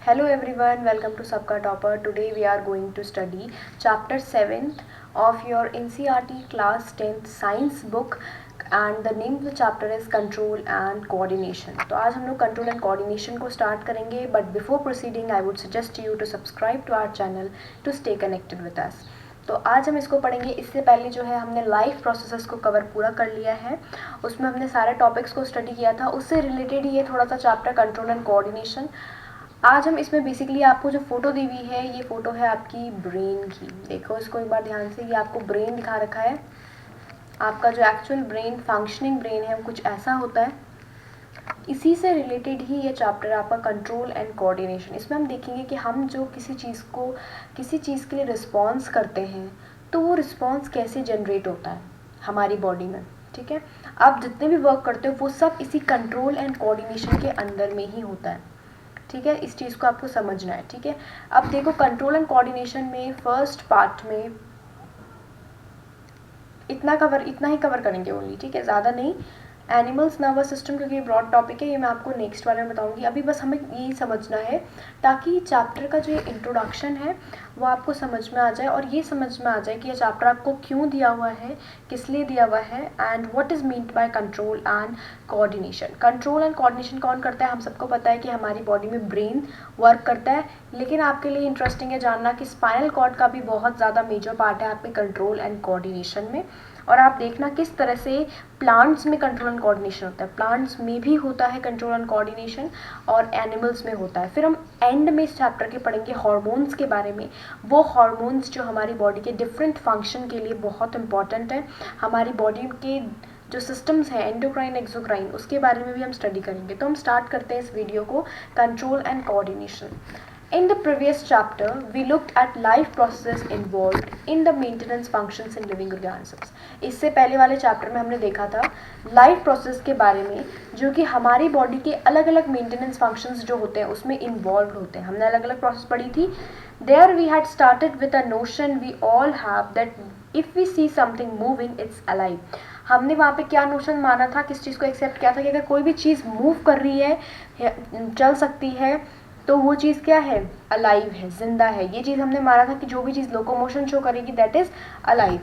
Hello everyone, welcome to Sabka Topper. Today we are going to study chapter 7th of your NCERT class 10th science book and the name of the chapter is control and coordination. तो आज हम लोग control and coordination को start करेंगे, but before proceeding I would suggest you to subscribe to our channel to stay connected with us. तो आज हम इसको पढ़ेंगे। इससे पहले जो है हमने लाइफ प्रोसेसेस को कवर पूरा कर लिया है, उसमें हमने सारे टॉपिक्स को स्टडी किया था, उससे रिलेटेड ये थोड़ा सा चैप्टर कंट्रोल एंड कोऑर्डिनेशन। आज हम इसमें बेसिकली आपको जो फोटो दी हुई है ये फोटो है आपकी ब्रेन की। देखो इसको एक बार ध्यान से, ये आपको ब्रेन दिखा रखा है। आपका जो एक्चुअल ब्रेन, फंक्शनिंग ब्रेन है, वो कुछ ऐसा होता है। इसी से रिलेटेड ही ये चैप्टर है आपका कंट्रोल एंड कोऑर्डिनेशन। इसमें हम देखेंगे कि हम जो किसी चीज़ के लिए रिस्पॉन्स करते हैं तो वो रिस्पॉन्स कैसे जनरेट होता है हमारी बॉडी में। ठीक है, आप जितने भी वर्क करते हो वो सब इसी कंट्रोल एंड कोऑर्डिनेशन के अंदर में ही होता है। ठीक है, इस चीज़ को आपको समझना है। ठीक है, अब देखो कंट्रोल एंड कोऑर्डिनेशन में फर्स्ट पार्ट में इतना ही कवर करेंगे ओनली। ठीक है, ज़्यादा नहीं। एनिमल्स नर्वस सिस्टम क्योंकि ब्रॉड टॉपिक है, ये मैं आपको नेक्स्ट बारे में बताऊंगी। अभी बस हमें यही समझना है ताकि चैप्टर का जो ये इंट्रोडक्शन है वो आपको समझ में आ जाए और ये समझ में आ जाए कि ये चैप्टर आपको क्यों दिया हुआ है, किस लिए दिया हुआ है and what is meant by control and coordination. Control and coordination कौन करता है? हम सबको पता है कि हमारी बॉडी में ब्रेन वर्क करता है, लेकिन आपके लिए इंटरेस्टिंग है जानना कि स्पाइनल कॉर्ड का भी बहुत ज़्यादा मेजर पार्ट है आपके कंट्रोल एंड कोऑर्डिनेशन में। और आप देखना किस तरह से प्लांट्स में कंट्रोल एंड कोऑर्डिनेशन होता है, प्लांट्स में भी होता है कंट्रोल एंड कोऑर्डिनेशन और एनिमल्स में होता है। फिर हम एंड में इस चैप्टर के पढ़ेंगे हार्मोन्स के बारे में। वो हार्मोन्स जो हमारी बॉडी के डिफरेंट फंक्शन के लिए बहुत इंपॉर्टेंट है, हमारी बॉडी के जो सिस्टम्स हैं एंडोक्राइन एक्सोक्राइन, उसके बारे में भी हम स्टडी करेंगे। तो हम स्टार्ट करते हैं इस वीडियो को, control and coordination. In the previous chapter, we looked at life processes involved in the maintenance functions in living organisms. इससे पहले वाले चैप्टर में हमने देखा था लाइफ प्रोसेस के बारे में, जो कि हमारी बॉडी के अलग अलग मेंटेनेंस फंक्शंस जो होते हैं उसमें इन्वॉल्व होते हैं। हमने अलग अलग प्रोसेस पढ़ी थी। There we had started with a notion we all have that if we see something moving, it's alive. हमने वहाँ पे क्या नोशन माना था, किस चीज़ को एक्सेप्ट किया था कि अगर कोई भी चीज़ मूव कर रही है, चल सकती है, तो वो चीज़ क्या है? अलाइव है, जिंदा है। ये चीज़ हमने माना था कि जो भी चीज़ लोकोमोशन शो करेगी that is alive.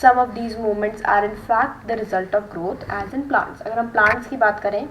Some of these movements are in fact the result of growth as in plants. अगर हम प्लांट्स की बात करें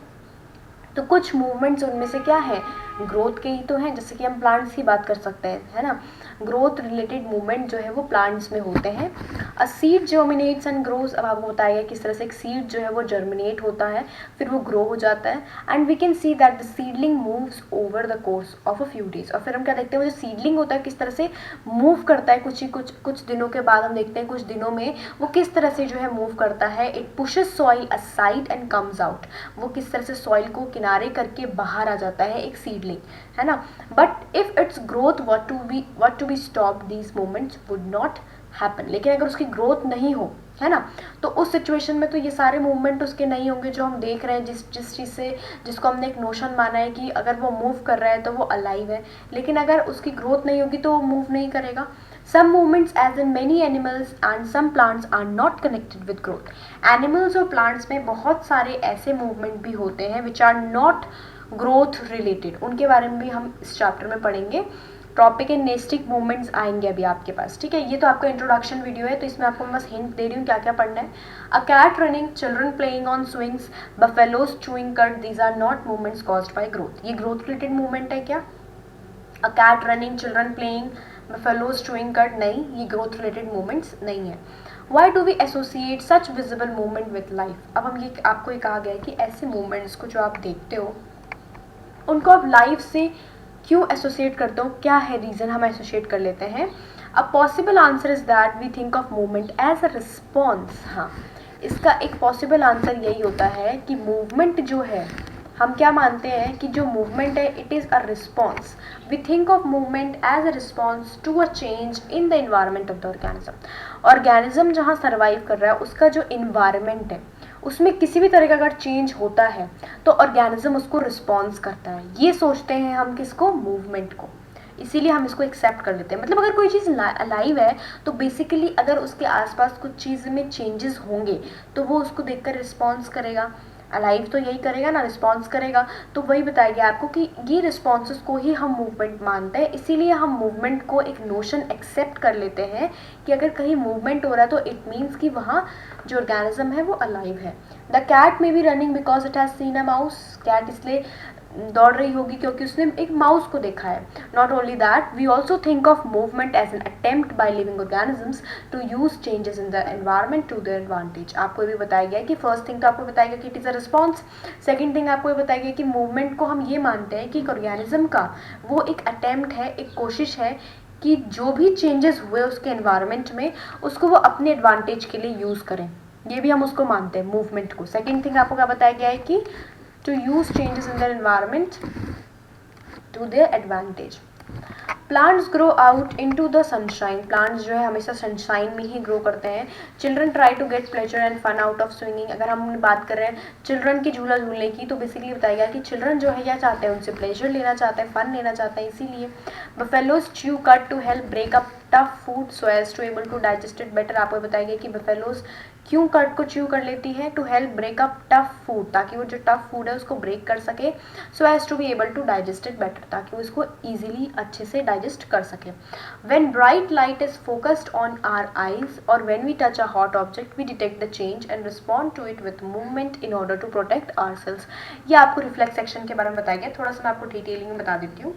तो कुछ मूवमेंट्स उनमें से क्या है? ग्रोथ के ही तो हैं। जैसे कि हम प्लांट्स की बात कर सकते हैं, है ना, ग्रोथ रिलेटेड मूवमेंट जो है वो प्लांट्स में होते हैं। A seed germinates and grows. अब आपको बताया किस तरह से एक सीड जो है वो जर्मिनेट होता है, फिर वो ग्रो हो जाता है and we can see that the seedling moves over the course of a few days. और फिर हम क्या देखते हैं, वो जो सीडलिंग होता है किस तरह से मूव करता है, कुछ दिनों के बाद हम देखते हैं कुछ दिनों में वो किस तरह से जो है मूव करता है। It pushes soil aside and comes out. वो किस तरह से सॉइल को किनारे करके बाहर आ जाता है एक सीडलिंग, है ना। But if its growth what to be stop, these movements would not happen. लेकिन अगर उसकी ग्रोथ नहीं हो, है ना, तो उस सिचुएशन में तो ये सारे मूवमेंट उसके नहीं होंगे जो हम देख रहे हैं, जिस चीज़ से, जिसको हमने एक नोशन माना है कि अगर वो मूव कर रहा है तो वो अलाइव है। लेकिन अगर उसकी ग्रोथ नहीं होगी तो वो मूव नहीं करेगा। Some movements as in many animals and some plants are not connected with growth. Animals और plants में बहुत सारे ऐसे movement भी होते हैं which are not growth related। उनके बारे में भी हम इस चैप्टर में पढ़ेंगे। ट्रॉपिक एंड नेस्टिक मूवमेंट्स आएंगे अभी आपके पास। ठीक है, ये तो आपका इंट्रोडक्शन वीडियो है, तो इसमें आपको मैं बस हिंट दे रही हूँ क्या क्या पढ़ना है। A cat running, children playing on swings, buffaloes chewing cud, these are not movements caused by growth. ये ग्रोथ रिलेटेड मूवमेंट है क्या? A cat running, children playing, buffaloes chewing cud, नहीं, ये ग्रोथ रिलेटेड मूवमेंट्स नहीं है। Why do we associate such visible movement with life. अब हम ये आपको ये कहा गया है कि ऐसे मूवमेंट्स को जो आप देखते हो उनको आप लाइफ से क्यों एसोसिएट करते हो, क्या है रीज़न हम एसोसिएट कर लेते हैं। A possible answer is that we think of movement as a response. हाँ, इसका एक पॉसिबल आंसर यही होता है कि मूवमेंट जो है, हम क्या मानते हैं कि जो मूवमेंट है it is a response. We think of movement as a response to a change in the environment of the organism. Organism जहाँ सर्वाइव कर रहा है उसका जो इन्वायरमेंट है उसमें किसी भी तरह का अगर चेंज होता है तो ऑर्गेनिज्म उसको रिस्पॉन्स करता है। ये सोचते हैं हम किसको? मूवमेंट को। इसीलिए हम इसको एक्सेप्ट कर लेते हैं। मतलब अगर कोई चीज़ अलाइव है तो बेसिकली अगर उसके आसपास कुछ चीज़ में चेंजेस होंगे तो वो उसको देखकर रिस्पॉन्स करेगा। अलाइव तो यही करेगा ना, रिस्पॉन्स करेगा। तो वही बताया गया आपको कि ये रिस्पॉन्सेस को ही हम मूवमेंट मानते हैं, इसीलिए हम मूवमेंट को एक नोशन एक्सेप्ट कर लेते हैं कि अगर कहीं मूवमेंट हो रहा है तो इट मीन्स कि वहाँ जो ऑर्गेनिज्म है वो अलाइव है। The cat may be running because it has seen a mouse, cat इसलिए दौड़ रही होगी क्योंकि उसने एक माउस को देखा है। Not only that, we also think of movement as an attempt by living organisms to use changes in the environment to their advantage. आपको भी बताया गया कि फर्स्ट थिंग तो आपको बताया गया कि it is a response. Second thing आपको ये बताया गया कि मूवमेंट को हम ये मानते हैं कि एक ऑर्गेनिज्म का वो एक अटेम्प्ट है, एक कोशिश है कि जो भी चेंजेस हुए उसके एनवायरमेंट में उसको वो अपने एडवांटेज के लिए यूज़ करें। ये भी हम उसको मानते हैं मूवमेंट को। सेकेंड थिंग आपको क्या बताया गया है कि to use changes in their environment to their advantage. Plants grow out into the sunshine, plants जो है हमेशा सनशाइन में ही ग्रो करते हैं। Children try to get pleasure and fun out of swinging, अगर हम बात कर रहे हैं चिल्ड्रन की झूला झूलने की तो बेसिकली बताया गया कि चिल्ड्रन जो है क्या चाहते हैं, उनसे प्लेजर लेना चाहते हैं, फन लेना चाहते हैं, इसीलिए buffaloes chew cud to help break up tough food so as to able to digest it better. आपको बताया गया कि बफेलोज क्यों कट को च्यू कर लेती है, to help break up tough food, ताकि वो जो टफ फूड है उसको ब्रेक कर सके, so as to be able to digest it better, ताकि वो इसको ईजिली अच्छे से डाइजेस्ट कर सके। When bright light is focused on our eyes or when we touch a hot object, we detect the change and respond to it with movement in order to protect ourselves. ये आपको reflex action के बारे में बताया गया, थोड़ा सा मैं आपको डिटेलिंग में बता देती हूँ।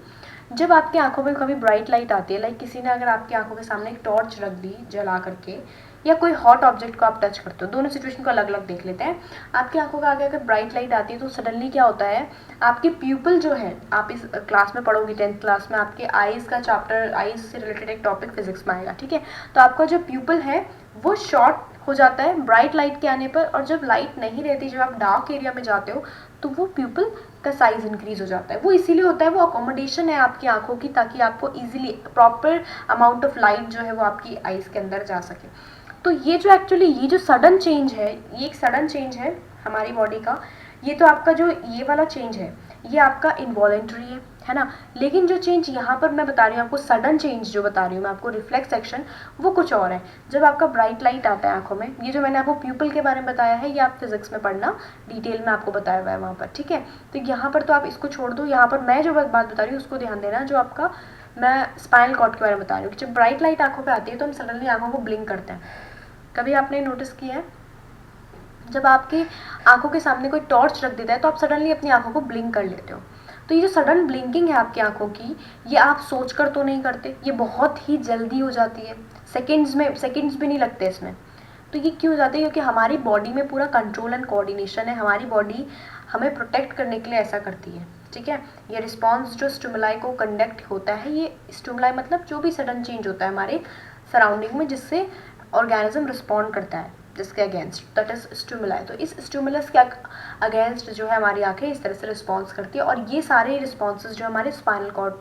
जब आपकी आंखों में कभी ब्राइट लाइट आती है, लाइक किसी ने अगर आपकी आंखों के सामने एक टॉर्च रख दी जला करके, या कोई हॉट ऑब्जेक्ट को आप टच करते हो, दोनों सिचुएशन को अलग अलग देख लेते हैं। आपकी आंखों के आगे अगर ब्राइट लाइट आती है तो सडनली क्या होता है, आपकी प्यूपल जो है, आप इस क्लास में पढ़ोगे 10th क्लास में, आपके आईज का चैप्टर, आईज से रिलेटेड एक टॉपिक फिजिक्स में आएगा, ठीक है। तो आपका जो प्यूपल है वो शॉर्ट हो जाता है ब्राइट लाइट के आने पर, और जब लाइट नहीं रहती, जब आप डार्क एरिया में जाते हो तो वो प्यूपल का साइज इंक्रीज हो जाता है। वो इसीलिए होता है, वो अकोमोडेशन है आपकी आंखों की, ताकि आपको easily proper amount of light जो है वो आपकी आईज के अंदर जा सके। तो ये जो एक्चुअली ये जो सडन चेंज है, ये एक सडन चेंज है हमारी बॉडी का। ये तो आपका जो ये वाला चेंज है ये आपका इनवॉलेंट्री है ना। लेकिन जो चेंज यहाँ पर मैं बता रही हूँ आपको, सडन चेंज जो बता रही हूँ मैं आपको, रिफ्लेक्स एक्शन, वो कुछ और है। जब आपका ब्राइट लाइट आता है आंखों में, ये जो मैंने आपको प्यूपल के बारे में बताया है, ये आप फिजिक्स में पढ़ना, डिटेल में आपको बताया हुआ है वहाँ पर, ठीक है। तो यहाँ पर तो आप इसको छोड़ दो, यहाँ पर मैं जो बात बता रही हूँ उसको ध्यान देना। जो आपका मैं स्पाइनल कॉर्ड के बारे में बता रही हूँ, जब ब्राइट लाइट आंखों पर आती है तो हम सडनली आंखों को ब्लिंक करते हैं। कभी आपने नोटिस किया है, जब आपकी आंखों के सामने कोई टॉर्च रख देता है तो आप सडनली अपनी आंखों को ब्लिंक कर लेते हो। तो ये जो सडन ब्लिंकिंग है आपकी आंखों की, ये आप सोच कर तो नहीं करते, ये बहुत ही जल्दी हो जाती है, सेकंड्स भी नहीं लगते इसमें। तो ये क्यों हो जाती है, क्योंकि हमारी बॉडी में पूरा कंट्रोल एंड कोऑर्डिनेशन है, हमारी बॉडी हमें प्रोटेक्ट करने के लिए ऐसा करती है, ठीक है। ये रिस्पॉन्स जो स्टिमुलाई को कंडक्ट होता है, ये स्टिमुलाई मतलब जो भी सडन चेंज होता है हमारे सराउंडिंग में जिससे ऑर्गेनिज्म रिस्पॉन्ड करता है, जिसके अगेंस्ट, दैट इज स्टिमुलाई। तो इस स्टिमुलस के अगेंस्ट जो है हमारी आंखें इस तरह से रिस्पॉन्स करती है। और ये सारे रिस्पॉन्सेज जो हमारे स्पाइनल कॉर्ड,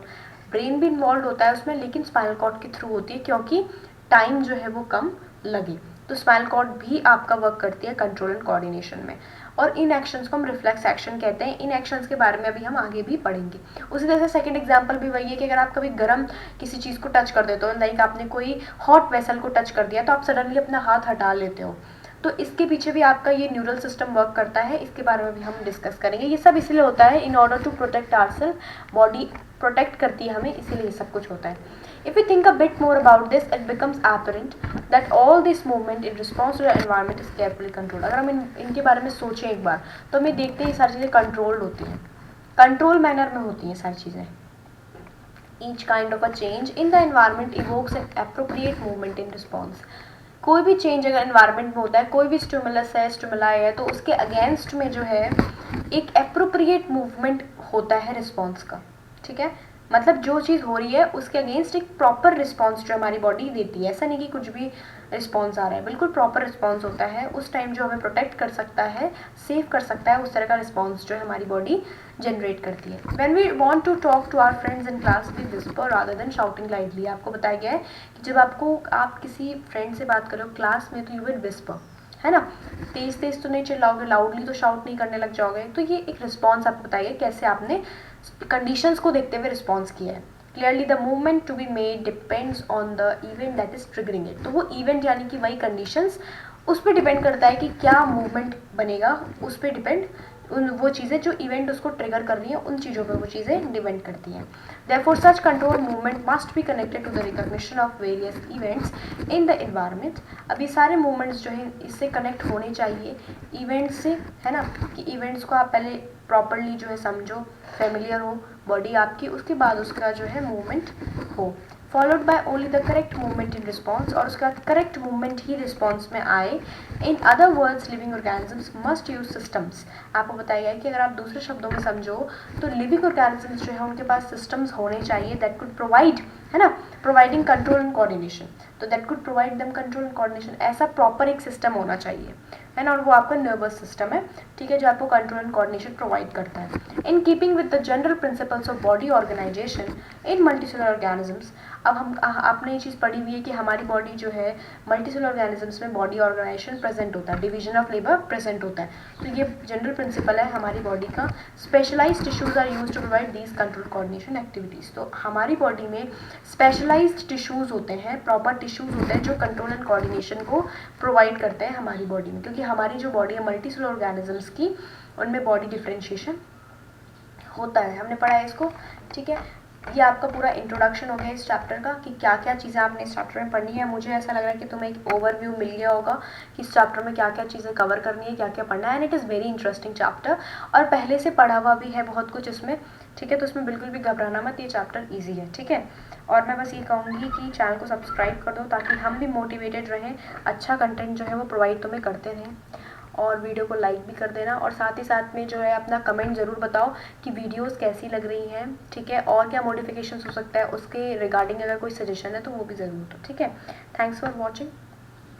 ब्रेन भी इन्वॉल्व होता है उसमें, लेकिन स्पाइनल कॉर्ड के थ्रू होती है क्योंकि टाइम जो है वो कम लगे। तो स्पाइनल कॉर्ड भी आपका वर्क करती है कंट्रोल एंड कोऑर्डिनेशन में। और इन एक्शंस को हम रिफ्लेक्स एक्शन कहते हैं। इन एक्शंस के बारे में अभी हम आगे भी पढ़ेंगे। उसी तरह से सेकंड एग्जांपल भी वही है कि अगर आप कभी गर्म किसी चीज़ को टच कर देते हो, लाइक आपने कोई हॉट वेसल को टच कर दिया तो आप सडनली अपना हाथ हटा लेते हो, तो इसके पीछे भी आपका ये न्यूरल सिस्टम वर्क करता है। इसके बारे में भी हम डिस्कस करेंगे। ये सब इसलिए होता है in order to protect ourselves, body protect करती है हमें, इसीलिए ये सब कुछ होता है। If we think a bit more about this, it becomes apparent that all this movement in response to the environment is carefully controlled. अगर हम इनके बारे में सोचें एक बार तो हमें देखते हैं ये सारी चीज़ें कंट्रोल्ड होती हैं, कंट्रोल मैनर में होती हैं सारी चीज़ें। Each kind of a change in the environment evokes an appropriate movement in response. कोई भी चेंज अगर एनवायरनमेंट में होता है, कोई भी स्टिमुलस है, स्टिमुलाई है, तो उसके अगेंस्ट में जो है एक एप्रोप्रिएट मूवमेंट होता है रिस्पॉन्स का, ठीक है। मतलब जो चीज़ हो रही है उसके अगेंस्ट एक प्रॉपर रिस्पॉन्स जो हमारी बॉडी देती है। ऐसा नहीं कि कुछ भी रिस्पॉन्स आ रहा है, बिल्कुल प्रॉपर रिस्पॉन्स होता है। उस टाइम जो हमें प्रोटेक्ट कर सकता है, सेव कर सकता है, उस तरह का रिस्पॉन्स जो है हमारी बॉडी जनरेट करती है। When we want to talk to our friends in class we whisper rather than shouting loudly. आपको बताया गया है कि जब आप किसी फ्रेंड से बात करो क्लास में तो यू विल विस्पर, है ना, तेज तेज तो नहीं चिल्लाओगे, लाउडली तो शाउट नहीं करने लग जाओगे। तो ये एक रिस्पॉन्स आपको बताइए कैसे आपने कंडीशंस को देखते हुए रिस्पॉन्स किया है। Clearly the movement to be made depends on the event that is triggering it. तो वो इवेंट यानी कि वही कंडीशंस उस पर डिपेंड करता है कि क्या मूवमेंट बनेगा, उस पर डिपेंड वो चीज़ें जो इवेंट उसको ट्रिगर कर रही हैं उन चीज़ों पर वो चीज़ें डिपेंड करती हैं। Therefore such control movement must be connected to the recognition of various events in the environment। अब ये सारे मूवमेंट्स जो हैं इससे कनेक्ट होने चाहिए इवेंट्स से, है ना, कि इवेंट्स को आप पहले प्रॉपरली जो है समझो, फेमिलियर हो बॉडी आपकी, उसके बाद उसका जो है मूवमेंट हो, followed by only the correct movement in response, और उसका करेक्ट मूवमेंट ही रिस्पॉन्स में आए। In other words living organisms must use systems. आपको बताया गया है कि अगर आप दूसरे शब्दों में समझो तो लिविंग ऑर्गेनिजम्स जो है उनके पास सिस्टम्स होने चाहिए दैट कुड प्रोवाइड, है ना, प्रोवाइडिंग कंट्रोल एंड कोऑर्डिनेशन। तो that could provide them control and coordination, ऐसा प्रॉपर एक सिस्टम होना चाहिए, है ना, और वो आपका नर्वस सिस्टम है, ठीक है, जो आपको कंट्रोल एंड कोऑर्डिनेशन प्रोवाइड करता है। In keeping with the general principles of body organisation in multicellular organisms. अब हम आपने ये चीज़ पढ़ी हुई है कि हमारी बॉडी जो है मल्टीसेलुलर ऑर्गेनिजम्स में बॉडी ऑर्गेनाइजेशन प्रेजेंट होता है, डिवीजन ऑफ लेबर प्रेजेंट होता है। तो ये जनरल प्रिंसिपल है हमारी बॉडी का। Specialised tissues are used to provide these control coordination activities. तो हमारी बॉडी में स्पेशलाइज्ड टिश्यूज होते हैं, प्रॉपर टिश्यूज होते हैं जो कंट्रोल एंड कोऑर्डिनेशन को प्रोवाइड करते हैं हमारी बॉडी में, क्योंकि हमारी जो बॉडी है मल्टीसेलुलर ऑर्गेनिजम्स की, उनमें बॉडी डिफ्रेंशिएशन होता है, हमने पढ़ा है इसको, ठीक है। ये आपका पूरा इंट्रोडक्शन हो गया इस चैप्टर का कि क्या क्या चीज़ें आपने इस चैप्टर में पढ़नी है। मुझे ऐसा लग रहा है कि तुम्हें एक ओवरव्यू मिल गया होगा कि इस चैप्टर में क्या क्या चीज़ें कवर करनी है, क्या क्या पढ़ना है, and it is very interesting chapter, और पहले से पढ़ा हुआ भी है बहुत कुछ इसमें, ठीक है। तो इसमें बिल्कुल भी घबराना मत, ये चैप्टर ईजी है, ठीक है। और मैं बस ये कहूँगी कि चैनल को सब्सक्राइब कर दो ताकि हम भी मोटिवेटेड रहें, अच्छा कंटेंट जो है वो प्रोवाइड तुम्हें करते रहें, और वीडियो को लाइक भी कर देना, और साथ ही साथ में जो है अपना कमेंट ज़रूर बताओ कि वीडियोस कैसी लग रही हैं, ठीक है, और क्या मॉडिफिकेशन हो सकता है उसके रिगार्डिंग अगर कोई सजेशन है तो वो भी ज़रूर दो, ठीक है। Thanks for watching.